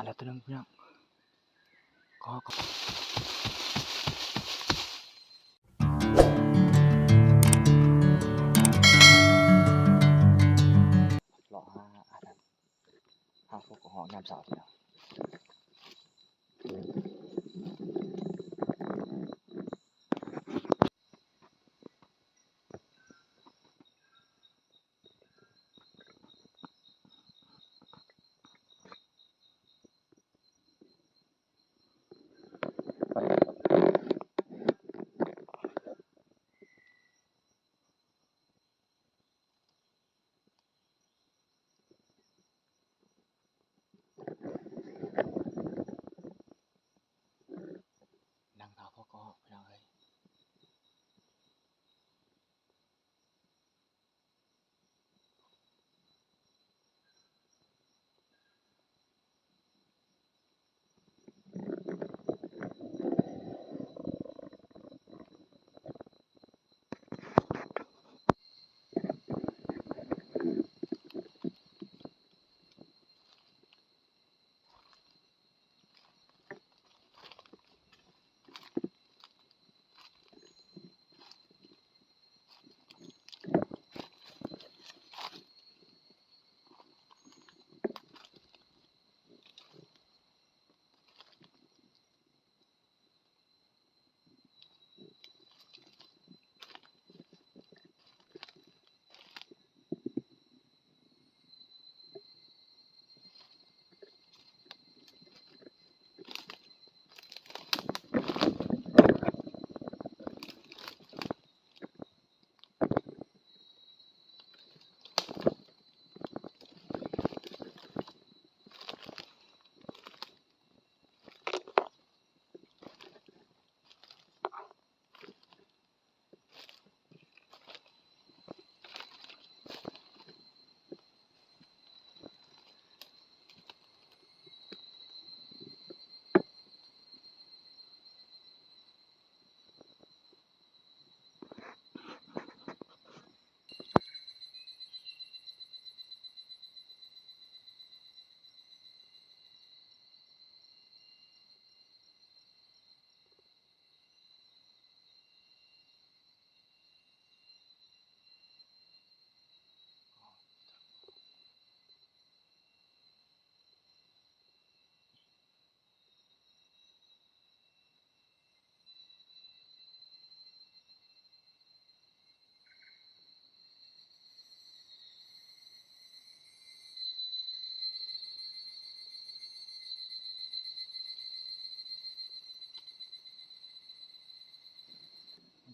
แล้วตัวนึงพี่น้องก็รอหาพวกของห้องยามเช้าพี่น้องนั่งทาพวกก็พี่น้องเอ้ย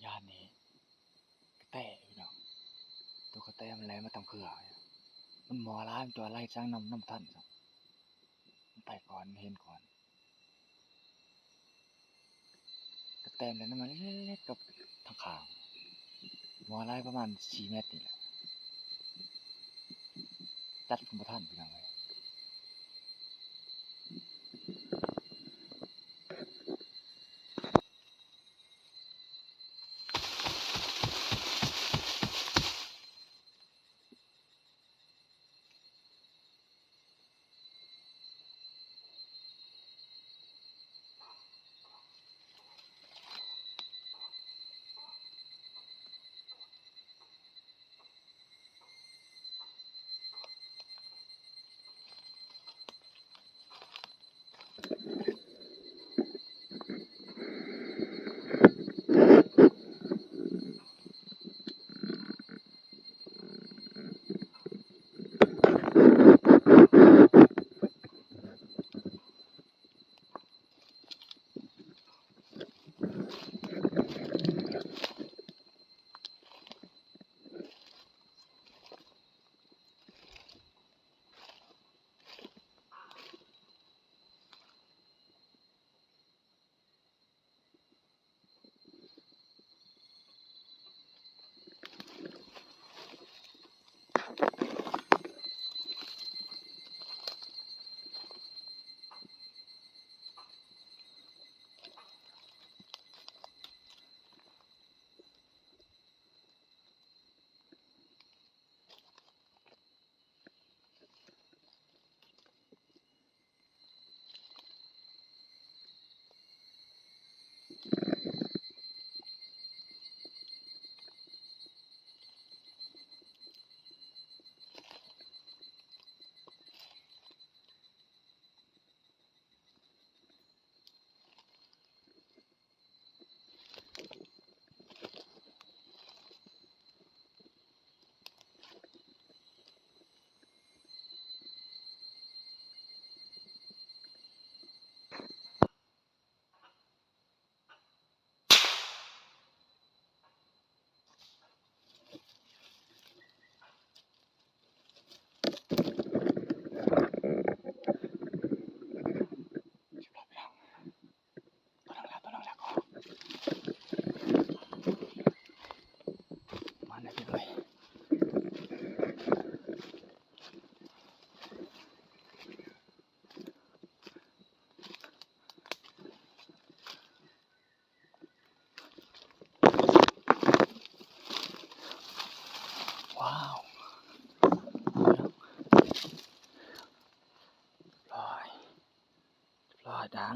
ยานนี้กระแตพี่น้องตัวกระแตมันแลมาตำเขือมันหมอร้ายมันตัวไล่จ้างน้ำทันซะมันไปก่อนเห็นก่อนกระแตแล้วมันเล็กๆกับทางข้างหมอร้ายประมาณ4เมตรนี่แหละจัดบ่ทันพี่น้องเอ้ย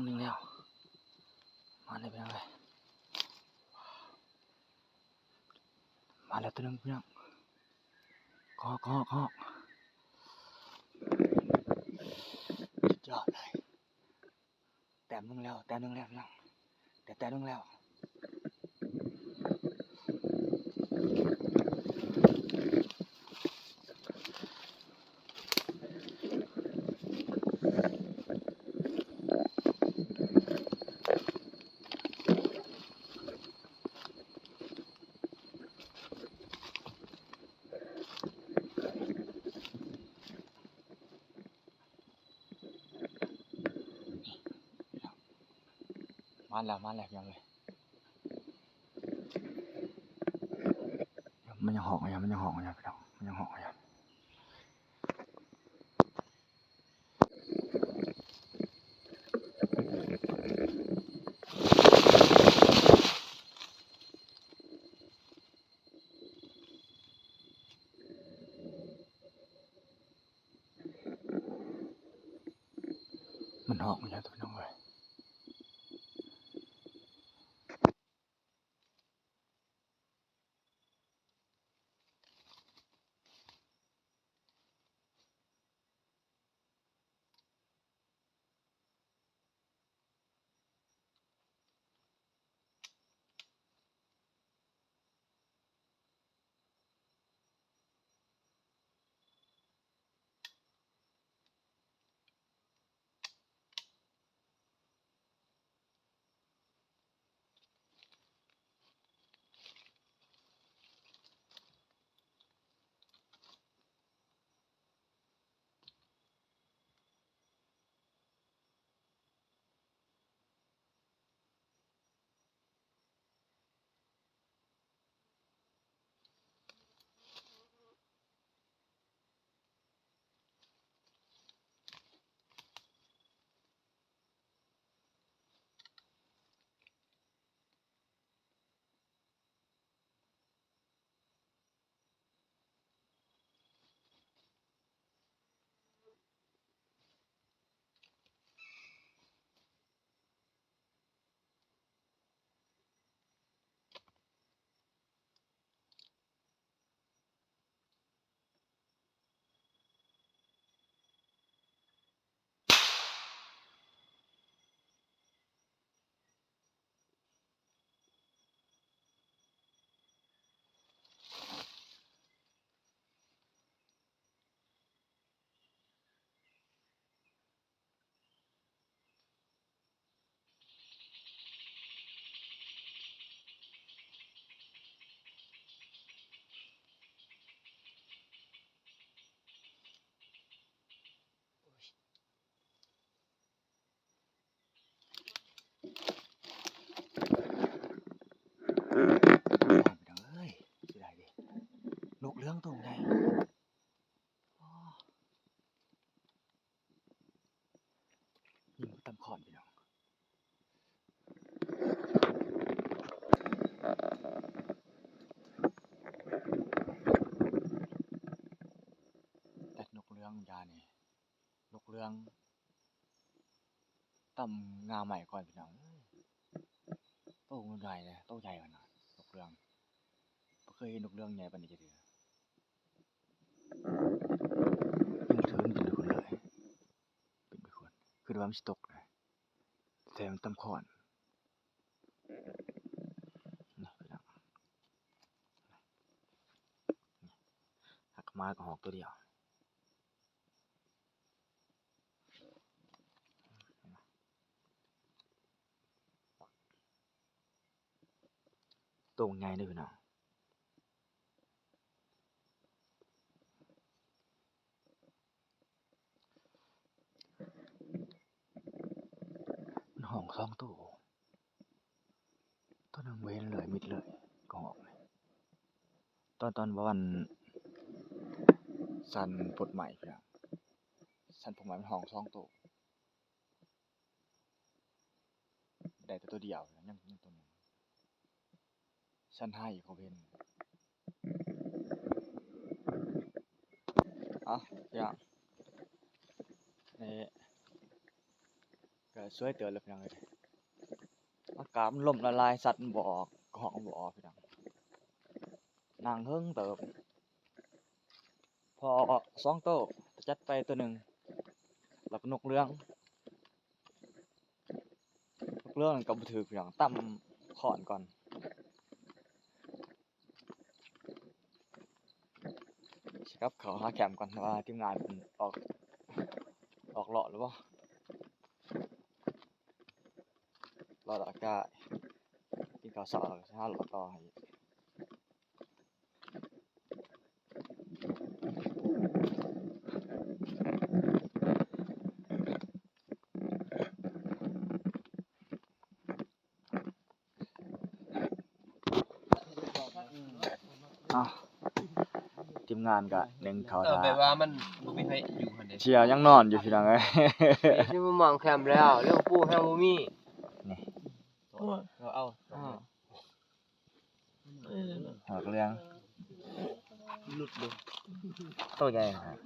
งนึงแล้วมาได้เป็นไงมาแล้วตัวนึงพี่น้องเคาะสุดยอดเลยแต้มนึงแล้วพี่น้องแต่แต้มนึงแล้วมาแล้วพี่น้องเลยมันยังหอกอยู่พี่น้องมันยังหอกอยู่มันหอกอยู่พี่น้องเลยนกเรื่องตรงไหนยิงตำขอนพี่น้องแต่นกเรื่องยานี่นกเรื่องตำงาใหม่ก่อนพี่น้องโตใหญ่เลยโตใหญ่ขนาดนกเรื่องบ่เคยเห็นนกเรื่องใหญ่ปานนี้จักเทื่อยิงถึงคนเลยเป็นไปควรคือว่ามันสิตกนะแต่มันตำขอนนี่พี่น้องหักมาก็หอกตัวเดียวตรงใหญ่เด้อพี่น้องมันห้อง2ตัวตัวนึงเว้นเลยมิดเลยก็ออกเลยตอนว่าวันสันปลดใหม่พี่น้องสันปลดใหม่มันห้อง2ตัวได้แต่ตัวเดียวยังตัวนึงสัน5อีกเขาเว้นพี่น้องนี่ก็ สวยเตือนเลยพี่น้องเลยอากาศมันล่มละลายสัตว์มันบ่ออกห้องบ่ออกพี่น้องนางเฮิงเติบพอ2โต๊ะจัดไปตัวหนึ่งแล้วก็นกเรื่องกับบ่ถือพี่น้องตั้มขอนก่อนสิครับเขาหาแคมป์ก่อนว่าทีมงานเพิ่นออกเลาะหรือบ่รอดอากาศกินข้าวเช้าแล้วก็หาเลาะต่อให้อ้าวทีมงานก็นึ่งข้าวท่า แบบว่ามันบ่มีไผอยู่หั่นเด้ เชียวยังนอนอยู่พี่น้องเอ้ย นี่มันมองแคมป์แล้วเรื่องปูแฮงบ่มี นี่ เราเอา หอกเรื่อง หลุดเลย ตัวใหญ่นะครับ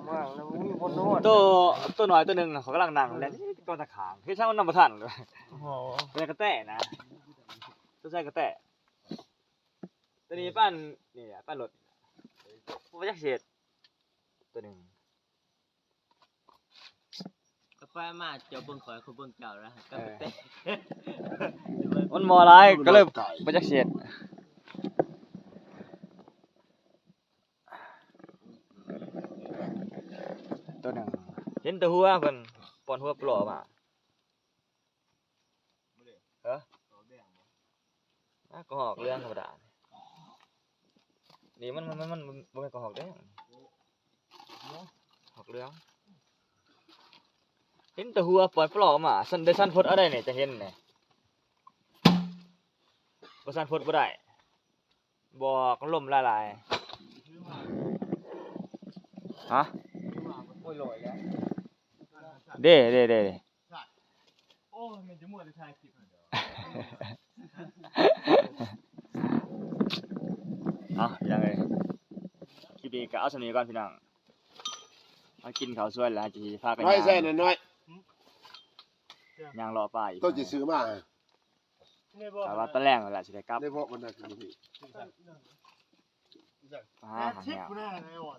ว่างแล้วบ่มีคนนอน ตัวน้อยตัวหนึงน่ะเขากำลังนั่งเล่นตัวตะขางเฮ็ดช่างมันนำบ่ทันเลย โอ้โห เป็นกระแตนะตัวใส่กระแตตัวนี้ปั้นนี่อะปั้นรถบ่จักเสียดตัวหนึง ก็ไปมาเจ้าเบิ่งข่อยเขาเบิ่งเจ้าแล้วก็เตะ มันมอหลายก็เลยบ่จักเสียดตัวหนึงเห็นแต่หัวเพิ่นป้อนหัวปลอมาก็หอกเรื่องธรรมดานี่มันบ่แม่นก็หอกแดงหอกเรื่องเห็นแต่หัวปล่อยปลอกมาสันได้สันพดเอาได้เนี่ยจะเห็นเนี่ยบ่สันพดบ่ได้บอกลมละลายฮะ โอ้ยลอยแล้ว เด้โอ้ยมันจะมัวแต่ถ่ายคลิปเด้อ เอาพี่น้องเอ้ยคลิปนี้ก็เอาสำนี้ก่อนพี่น้องมากินข้าวสวยแล้วจะพากัน น้อยใส่น้อย ย่างรอป้าอีก ต้นจะซื้อมา แต่ว่าตอนแรกนั่นแหละสิได้กลับ ได้เพราะมันน่ะคือพี่ หาหางแนว ชิปบ่ได้ไงวะ